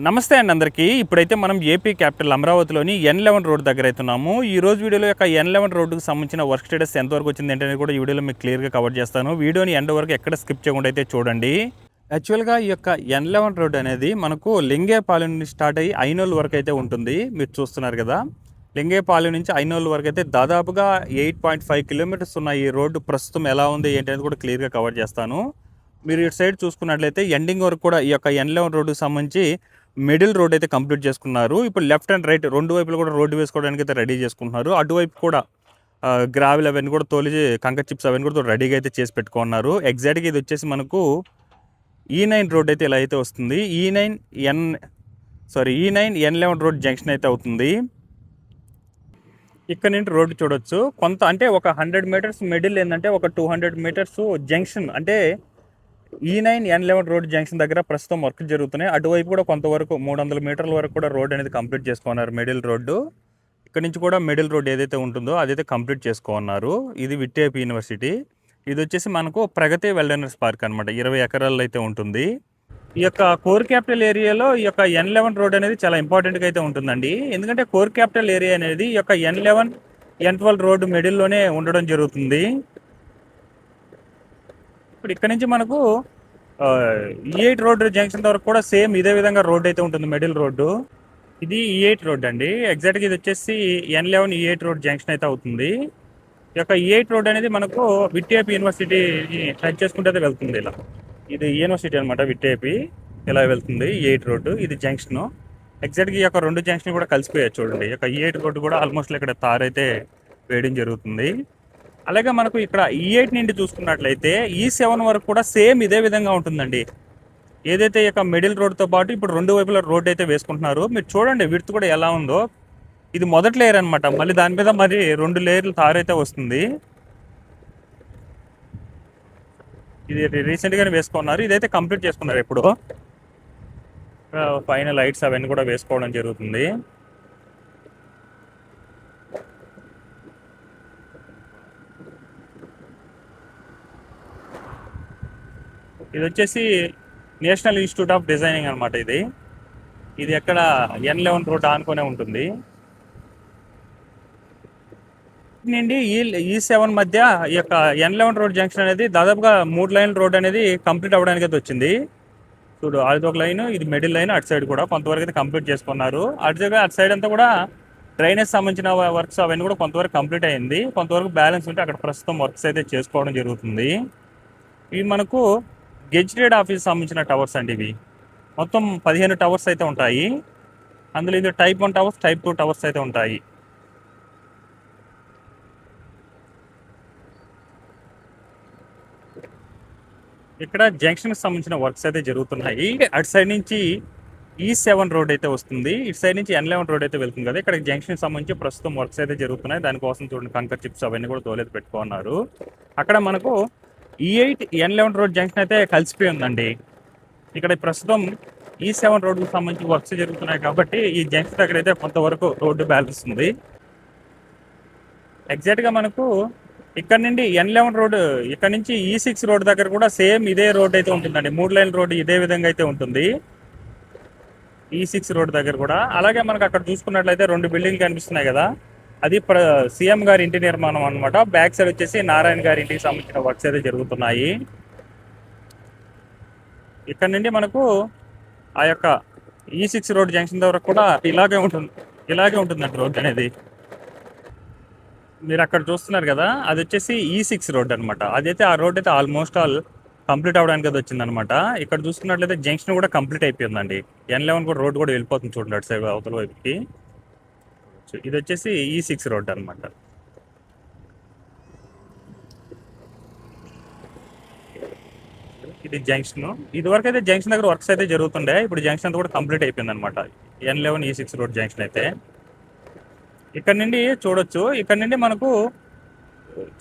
నమస్తే అండి అందరికీ. ఇప్పుడైతే మనం ఏపీ క్యాపిటల్ అమరావతిలోని N11 రోడ్ దగ్గర అవుతున్నాము. ఈ రోజు వీడియోలో యొక్క N11 రోడ్డుకు సంబంధించిన వర్క్ స్టేటస్ ఎంతవరకు వచ్చింది ఏంటనేది కూడా ఈ వీడియోలో మీకు క్లియర్గా కవర్ చేస్తాను. వీడియోని ఎండ్ వరకు ఎక్కడ స్కిప్ చేయకుండా అయితే చూడండి. యాక్చువల్గా ఈ యొక్క N11 రోడ్ అనేది మనకు లింగేపాలెం నుంచి స్టార్ట్ అయ్యి ఐనోల్ వరకు అయితే ఉంటుంది. మీరు చూస్తున్నారు కదా, లింగేపాలెం నుంచి ఐనోల్ వరకు అయితే దాదాపుగా 8.5 కిలోమీటర్స్ ఉన్న ఈ రోడ్డు ప్రస్తుతం ఎలా ఉంది ఏంటనేది కూడా క్లియర్గా కవర్ చేస్తాను. మీరు ఇటు సైడ్ చూసుకున్నట్లయితే ఎండింగ్ వరకు కూడా ఈ యొక్క N11 రోడ్డుకు సంబంధించి మిడిల్ రోడ్ అయితే కంప్లీట్ చేసుకున్నారు. ఇప్పుడు లెఫ్ట్ అండ్ రైట్ రెండు వైపులు కూడా రోడ్డు వేసుకోవడానికి అయితే రెడీ చేసుకుంటున్నారు. అటువైపు కూడా గ్రావెల్ అవన్నీ కూడా తోలి కంకర చిప్స్ అవన్నీ కూడా రెడీగా అయితే చేసి పెట్టుకున్నారు. ఎగ్జాక్ట్గా ఇది వచ్చేసి మనకు E9 రోడ్ అయితే ఇలా అయితే వస్తుంది. E9 N11 రోడ్ జంక్షన్ అయితే అవుతుంది. ఇక్కడ నుండి రోడ్డు చూడొచ్చు. కొంత అంటే ఒక 100 మీటర్స్ మిడిల్ ఏంటంటే ఒక 200 మీటర్స్ జంక్షన్ అంటే E9 N11 రోడ్ జంక్షన్ దగ్గర ప్రస్తుతం వర్క్ జరుగుతున్నాయి. అటువైపు కూడా కొంతవరకు 300 మీటర్ల వరకు కూడా రోడ్ అనేది కంప్లీట్ చేసుకున్నారు. మిడిల్ రోడ్డు ఇక్కడ నుంచి కూడా మిడిల్ రోడ్ ఏదైతే ఉంటుందో అదైతే కంప్లీట్ చేసుకున్నారు. ఇది విట్టేపీ యూనివర్సిటీ. ఇది వచ్చేసి మనకు ప్రగతి వెల్డెనర్స్ పార్క్ అనమాట. 20 ఎకరాల్లో అయితే ఉంటుంది. ఈ యొక్క కోర్ క్యాపిటల్ ఏరియాలో ఈ యొక్క N11 రోడ్ అనేది చాలా ఇంపార్టెంట్గా అయితే ఉంటుందండి. ఎందుకంటే కోర్ క్యాపిటల్ ఏరియా అనేది ఈ యొక్క N11 N12 రోడ్డు మిడిల్లోనే ఉండడం జరుగుతుంది. ఇప్పుడు ఇక్కడ నుంచి మనకు E8 రోడ్ జంక్షన్ వరకు కూడా సేమ్ ఇదే విధంగా రోడ్ అయితే ఉంటుంది. మిడిల్ రోడ్డు ఇది E8 రోడ్ అండి. ఎగ్జాక్ట్గా ఇది వచ్చేసి N11 E8 రోడ్ జంక్షన్ అయితే అవుతుంది. ఈ యొక్క E8 రోడ్ అనేది మనకు విట్టేపీ యూనివర్సిటీని టచ్ చేసుకుంటే అయితే వెళ్తుంది. ఇలా ఇది యూనివర్సిటీ అనమాట. విట్టేపీ ఇలా వెళ్తుంది E8 రోడ్డు. ఇది జంక్షన్. ఎగ్జాక్ట్గా ఈ యొక్క రెండు జంక్షన్ కూడా కలిసిపోయాయి చూడండి. ఈ యొక్క E8 రోడ్డు కూడా ఆల్మోస్ట్ ఇక్కడ తార్ అయితే వేయడం జరుగుతుంది. అలాగే మనకు ఇక్కడ E8 నుండి చూసుకున్నట్లయితే E7 వరకు కూడా సేమ్ ఇదే విధంగా ఉంటుందండి. ఏదైతే ఇక మిడిల్ రోడ్తో పాటు ఇప్పుడు రెండు వైపుల రోడ్ అయితే వేసుకుంటున్నారు. మీరు చూడండి విడ్త్ కూడా ఎలా ఉందో. ఇది మొదటి లేయర్ అనమాట. మళ్ళీ దాని మీద మరి 2 లేయర్లు తారైతే వస్తుంది. ఇది రీసెంట్గానే వేసుకున్నారు. ఇదైతే కంప్లీట్ చేసుకున్నారు. ఇప్పుడు పైన లైట్స్ అవన్నీ కూడా వేసుకోవడం జరుగుతుంది. ఇది వచ్చేసి నేషనల్ ఇన్స్టిట్యూట్ ఆఫ్ డిజైనింగ్ అనమాట. ఇది ఎక్కడ N11 రోడ్ ఆనుకునే ఉంటుంది. నుండి E7 మధ్య ఈ యొక్క N11 రోడ్ జంక్షన్ అనేది దాదాపుగా 3 లైన్ రోడ్ అనేది కంప్లీట్ అవ్వడానికి అయితే వచ్చింది. చూడు, అది ఒక లైన్, ఇది మిడిల్ లైన్. అటు సైడ్ కూడా కొంతవరకు అయితే కంప్లీట్ చేసుకున్నారు. అటు సైడ్ అంతా కూడా డ్రైనేజ్ సంబంధించిన వర్క్స్ అవన్నీ కూడా కొంతవరకు కంప్లీట్ అయింది. కొంతవరకు బ్యాలెన్స్ ఉంటే అక్కడ ప్రస్తుతం వర్క్స్ అయితే చేసుకోవడం జరుగుతుంది. ఇవి మనకు గెజిటెడ్ ఆఫీస్ సంబంధించిన టవర్స్ అండి. ఇవి మొత్తం 15 టవర్స్ అయితే ఉంటాయి. అందులో ఇది టైప్ 1 టవర్స్, టైప్ 2 టవర్స్ అయితే ఉంటాయి. ఇక్కడ జంక్షన్కి సంబంధించిన వర్క్స్ అయితే జరుగుతున్నాయి. అటు సైడ్ నుంచి E7 రోడ్ అయితే వస్తుంది. ఇటు సైడ్ నుంచి N11 రోడ్ అయితే వెళ్తుంది కదా. ఇక్కడ జంక్షన్కి సంబంధించి ప్రస్తుతం వర్క్స్ అయితే జరుగుతున్నాయి. దానికోసం చూడండి కంకర్ చిప్స్ అవన్నీ కూడా తోలైతే పెట్టుకున్నారు. అక్కడ మనకు E8 N11 రోడ్ జంక్షన్ అయితే కలిసిపోయి ఉందండి. ఇక్కడ ప్రస్తుతం E7 రోడ్డుకు సంబంధించి వర్క్స్ జరుగుతున్నాయి కాబట్టి ఈ జంక్షన్ దగ్గర అయితే కొంతవరకు రోడ్డు బ్యాలెన్స్ ఉంది. ఎగ్జాక్ట్గా మనకు ఇక్కడ నుండి N11 రోడ్డు, ఇక్కడ నుంచి E6 రోడ్ దగ్గర కూడా సేమ్ ఇదే రోడ్ అయితే ఉంటుందండి. 3 లైన్ రోడ్డు ఇదే విధంగా అయితే ఉంటుంది E6 రోడ్ దగ్గర కూడా. అలాగే మనకు అక్కడ చూసుకున్నట్లయితే 2 బిల్డింగ్లు కనిపిస్తున్నాయి కదా, అది సీఎం గారి ఇంటి నిర్మాణం అనమాట. బ్యాక్ సైడ్ వచ్చేసి నారాయణ గారి ఇంటికి సంబంధించిన వర్క్స్ అయితే జరుగుతున్నాయి. ఇక్కడ నుండి మనకు ఆ యొక్క E6 రోడ్ జంక్షన్ దగ్గర కూడా ఇలాగే ఉంటుందండి రోడ్ అనేది. మీరు అక్కడ చూస్తున్నారు కదా, అది వచ్చేసి E6 రోడ్ అనమాట. అదైతే ఆ రోడ్ అయితే ఆల్మోస్ట్ ఆల్ కంప్లీట్ అవడానికి అది వచ్చిందనమాట. ఇక్కడ చూసుకున్నట్లయితే జంక్షన్ కూడా కంప్లీట్ అయిపోయిందండి. N11 కూడా రోడ్ కూడా వెళ్ళిపోతుంది చూడండి అటు సైడ్ అవతల వైపుకి. ఇది వచ్చేసి E6 రోడ్ అనమాట. ఇది జంక్షన్. ఇదివరకు అయితే జంక్షన్ దగ్గర వర్క్స్ అయితే జరుగుతుండే. ఇప్పుడు జంక్షన్ అంతా కూడా కంప్లీట్ అయిపోయింది అనమాట. N11 E6 రోడ్ జంక్షన్ అయితే ఇక్కడ నుండి చూడొచ్చు. ఇక్కడ నుండి మనకు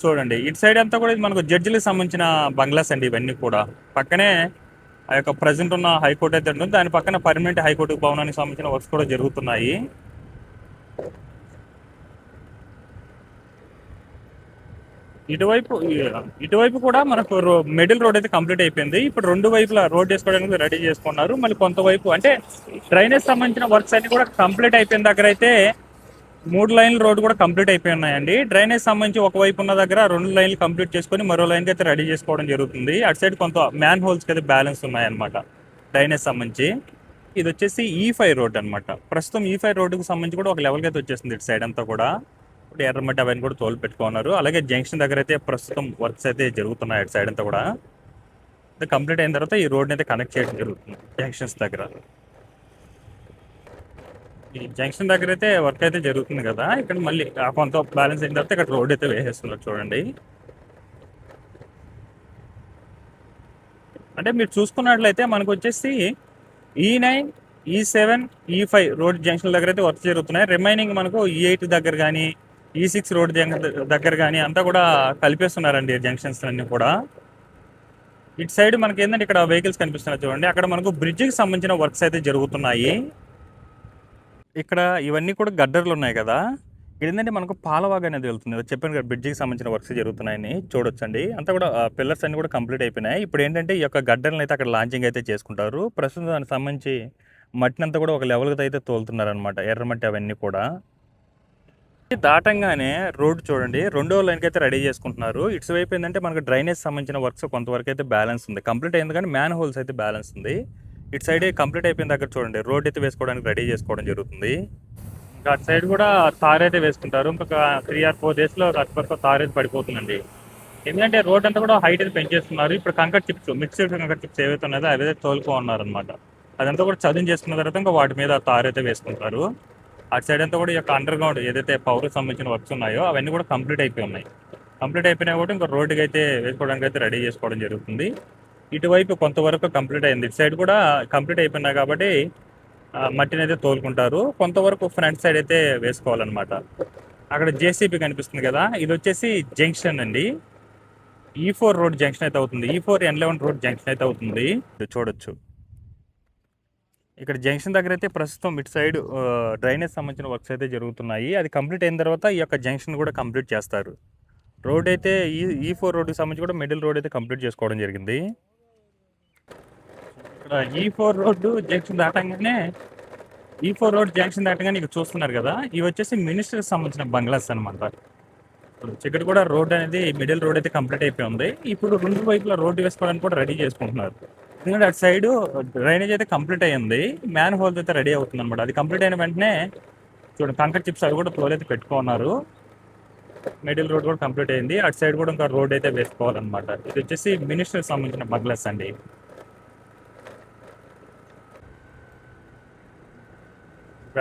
చూడండి ఇటు సైడ్ అంతా కూడా మనకు జడ్జిలకు సంబంధించిన బంగ్లాస్ అండి. ఇవన్నీ కూడా పక్కనే ఆ యొక్క ప్రజెంట్ ఉన్న హైకోర్టు అయితే ఉంటుంది. దాని పక్కన పర్మనెంట్ హైకోర్టు భవనానికి సంబంధించిన వర్క్స్ కూడా జరుగుతున్నాయి. ఇటువైపు ఇటువైపు కూడా మనకు మిడిల్ రోడ్ అయితే కంప్లీట్ అయిపోయింది. ఇప్పుడు రెండు వైపులా రోడ్ వేసుకోవడానికి రెడీ చేసుకున్నారు. మళ్ళీ కొంతవైపు అంటే డ్రైనేజ్ సంబంధించిన వర్క్స్ అన్ని కూడా కంప్లీట్ అయిపోయిన దగ్గర అయితే 3 లైన్ల రోడ్ కూడా కంప్లీట్ అయిపోయి ఉన్నాయండి. డ్రైనేజ్ సంబంధించి ఒకవైపు ఉన్న దగ్గర 2 లైన్లు కంప్లీట్ చేసుకొని మరో లైన్కి అయితే రెడీ చేసుకోవడం జరుగుతుంది. అటు సైడ్ కొంత మ్యాన్ హోల్స్కి అయితే బ్యాలెన్స్ ఉన్నాయన్నమాట డ్రైనేజ్ సంబంధించి. ఇది వచ్చేసి E5 రోడ్ అనమాట. ప్రస్తుతం E5 రోడ్డుకి సంబంధించి కూడా ఒక లెవెల్కి అయితే వచ్చేసింది ఇటు సైడ్ అంతా కూడా. ఇప్పుడు ఎర్రమట్టి అవన్నీ కూడా తోలు పెట్టుకున్నారు. అలాగే జంక్షన్ దగ్గర అయితే ప్రస్తుతం వర్క్స్ అయితే జరుగుతున్నాయి అటు సైడ్ అంతా కూడా. కంప్లీట్ అయిన తర్వాత ఈ రోడ్ని అయితే కనెక్ట్ చేయడం జరుగుతుంది జంక్షన్స్ దగ్గర. ఈ జంక్షన్ దగ్గర అయితే వర్క్ అయితే జరుగుతుంది కదా, ఇక్కడ మళ్ళీ కొంత బ్యాలెన్స్ అయిన తర్వాత ఇక్కడ రోడ్ అయితే వేసేస్తున్నారు చూడండి. అంటే మీరు చూసుకున్నట్లయితే మనకు వచ్చేసి E9, E7, E5 road junction దగ్గర అయితే వర్క్ జరుగుతున్నాయి. రిమైనింగ్ మనకు E8 దగ్గర కానీ E6 రోడ్ దగ్గర కానీ అంతా కూడా కలిపేస్తున్నారండి జంక్షన్స్ అన్ని కూడా. ఇటు సైడ్ మనకి ఏంటంటే ఇక్కడ వెహికల్స్ కనిపిస్తున్నాయి చూడండి. అక్కడ మనకు బ్రిడ్జికి సంబంధించిన వర్క్స్ అయితే జరుగుతున్నాయి. ఇక్కడ ఇవన్నీ కూడా గడ్డర్లు ఉన్నాయి కదా, ఏంటంటే మనకు పాలవాగ్ అనేది వెళ్తుంది. చెప్పాను కదా బ్రిడ్జికి సంబంధించిన వర్క్స్ జరుగుతున్నాయని చూడొచ్చండి. అంతా కూడా పిల్లర్స్ అన్ని కూడా కంప్లీట్ అయిపోయినాయి. ఇప్పుడు ఏంటంటే ఈ యొక్క గడ్డర్లను అయితే అక్కడ లాంచింగ్ అయితే చేసుకుంటారు. ప్రస్తుతం దానికి సంబంధించి మట్టిని అంతా కూడా ఒక లెవెల్కి అయితే తోలుతున్నారు అనమాట, ఎర్రమట్టి అవన్నీ కూడా. దాటంగానే రోడ్డు చూడండి, 2వ లైన్కి అయితే రెడీ చేసుకుంటున్నారు. ఇట్స్ వైపు ఏంటంటే మనకు డ్రైనేజ్ సంబంధించిన వర్క్స్ కొంతవరకు అయితే బ్యాలెన్స్ ఉంది, కంప్లీట్ అయింది కానీ మ్యాన్ హోల్స్ అయితే బ్యాలెన్స్ ఉంది. ఇటు సైడ్ కంప్లీట్ అయిపోయిన దగ్గర చూడండి రోడ్ అయితే వేసుకోవడానికి రెడీ చేసుకోవడం జరుగుతుంది. ఇంకా అటు సైడ్ కూడా తార్ అయితే వేసుకుంటారు. ఇంకొక 3 or 4 daysలో అటు వరకు తార్ అయితే పడిపోతుందండి. ఎందుకంటే రోడ్ అంతా కూడా హైట్ అయితే పెంచేస్తున్నారు. ఇప్పుడు కంకర్ చిప్స్, మిక్స్డ్ కంకర్ చిప్స్ ఏవైతే ఉన్నాయో అవి అయితే తోలుకో ఉన్నారనమాట. అదంతా కూడా చదును చేసుకున్న తర్వాత ఇంకా వాటి మీద తార్ అయితే వేసుకుంటారు. అటు సైడ్ అంతా కూడా ఈ యొక్క అండర్ గ్రౌండ్ ఏదైతే పవర్కి సంబంధించిన వర్క్స్ ఉన్నాయో అవన్నీ కూడా కంప్లీట్ అయిపోయి ఉన్నాయి. కంప్లీట్ అయిపోయినా కూడా ఇంకా రోడ్డుకి అయితే వేసుకోవడానికి అయితే రెడీ చేసుకోవడం జరుగుతుంది. ఇటువైపు కొంతవరకు కంప్లీట్ అయింది, ఇటు సైడ్ కూడా కంప్లీట్ అయిపోయినాయి కాబట్టి మట్టిని అయితే తోలుకుంటారు. కొంతవరకు ఫ్రంట్ సైడ్ అయితే వేసుకోవాలన్నమాట. అక్కడ జేసీబీ కనిపిస్తుంది కదా, ఇది వచ్చేసి జంక్షన్ అండి. E4 రోడ్ జంక్షన్ అయితే అవుతుంది, E4 N11 రోడ్ జంక్షన్ అయితే అవుతుంది. చూడొచ్చు ఇక్కడ జంక్షన్ దగ్గర అయితే ప్రస్తుతం ఇటు సైడ్ డ్రైనేజ్ సంబంధించిన వర్క్స్ అయితే జరుగుతున్నాయి. అది కంప్లీట్ అయిన తర్వాత ఈ యొక్క జంక్షన్ కూడా కంప్లీట్ చేస్తారు. రోడ్ అయితే E4 రోడ్కి సంబంధించి కూడా మిడిల్ రోడ్ అయితే కంప్లీట్ చేసుకోవడం జరిగింది. ఇక్కడ E4 రోడ్డు జంక్షన్ దాటంగానే E4 రోడ్ జంక్షన్ దాటంగానే ఇక్కడ చూస్తున్నారు కదా, ఇవి వచ్చేసి మినిస్టర్కి సంబంధించిన బంగ్లాస్ అనమాట. ఇక్కడ కూడా రోడ్ అనేది మిడిల్ రోడ్ అయితే కంప్లీట్ అయిపోయి ఉంది. ఇప్పుడు 2 వైపులా రోడ్డు వేసుకోవడానికి కూడా రెడీ చేసుకుంటున్నారు. ఎందుకంటే అటు సైడ్ డ్రైనేజ్ అయితే కంప్లీట్ అయ్యింది, మ్యాన్ హోల్స్ అయితే రెడీ అవుతుంది అనమాట. అది కంప్లీట్ అయిన వెంటనే చూడండి కంకర్ చిప్స్ అవి కూడా తోలు అయితే పెట్టుకున్నారు. మిడిల్ రోడ్ కూడా కంప్లీట్ అయింది. అటు సైడ్ కూడా ఇంకా రోడ్ అయితే వేసుకోవాలన్నమాట. ఇది వచ్చేసి మినిస్టర్కి సంబంధించిన బంగ్లాస్ అండి.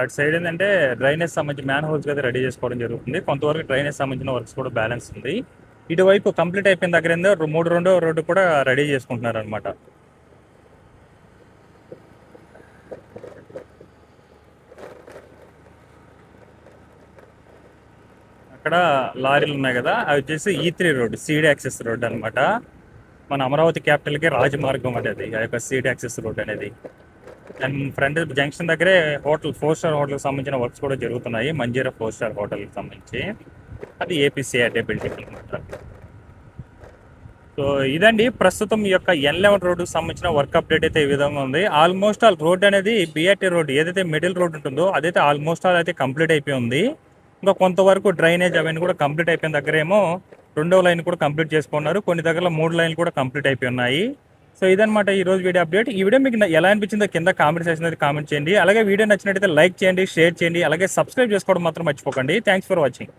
అటు సైడ్ ఏంటంటే డ్రైనేజ్ సంబంధించి మ్యాన్ హోల్స్ అయితే రెడీ చేసుకోవడం జరుగుతుంది. కొంతవరకు డ్రైనేజ్ సంబంధించిన వర్క్స్ కూడా బ్యాలెన్స్ ఉంది. ఇటువైపు కంప్లీట్ అయిపోయిన దగ్గర ఏందో 3 రోడ్డు కూడా రెడీ చేసుకుంటున్నారు అనమాట. అక్కడ లారీలు ఉన్నాయి కదా, అవి వచ్చేసి E3 road seed access road అనమాట. మన అమరావతి క్యాపిటల్కి రాజమార్గం అనేది ఆ యొక్క సీడ్ యాక్సెస్ రోడ్ అనేది. అండ్ ఫ్రంట్ జంక్షన్ దగ్గరే హోటల్ 4-star హోటల్కి సంబంధించిన వర్క్స్ కూడా జరుగుతున్నాయి. మంజీరా 4-star హోటల్కి సంబంధించి అది APCRT బిల్డింగ్ అనమాట. సో ఇదండి ప్రస్తుతం ఈ యొక్క N11 రోడ్డుకి సంబంధించిన వర్క్ అప్డేట్ అయితే ఈ విధంగా ఉంది. ఆల్మోస్ట్ ఆల్ రోడ్ అనేది BRT రోడ్ ఏదైతే మిడిల్ రోడ్ ఉంటుందో అదైతే ఆల్మోస్ట్ ఆల్ అయితే కంప్లీట్ అయిపోయి ఉంది. ఇంకా కొంతవరకు డ్రైనేజ్ అవన్నీ కూడా కంప్లీట్ అయిపోయిన దగ్గర ఏమో 2వ లైన్ కూడా కంప్లీట్ చేసుకున్నారు. కొన్ని దగ్గర 3 లైన్లు కూడా కంప్లీట్ అయిపోయి ఉన్నాయి. సో ఇదనమాట ఈ రోజు వీడియో అప్డేట్. ఈ వీడియో మీకు ఎలా అనిపించిందో కింద కామెంట్ సెక్షన్ అయితే కామెంట్ చేయండి. అలాగే వీడియో నచ్చినట్టయితే లైక్ చేయండి, షేర్ చేయండి, అలాగే సబ్స్క్రైబ్ చేసుకోవడం మాత్రం మర్చిపోకండి. Thanks for watching.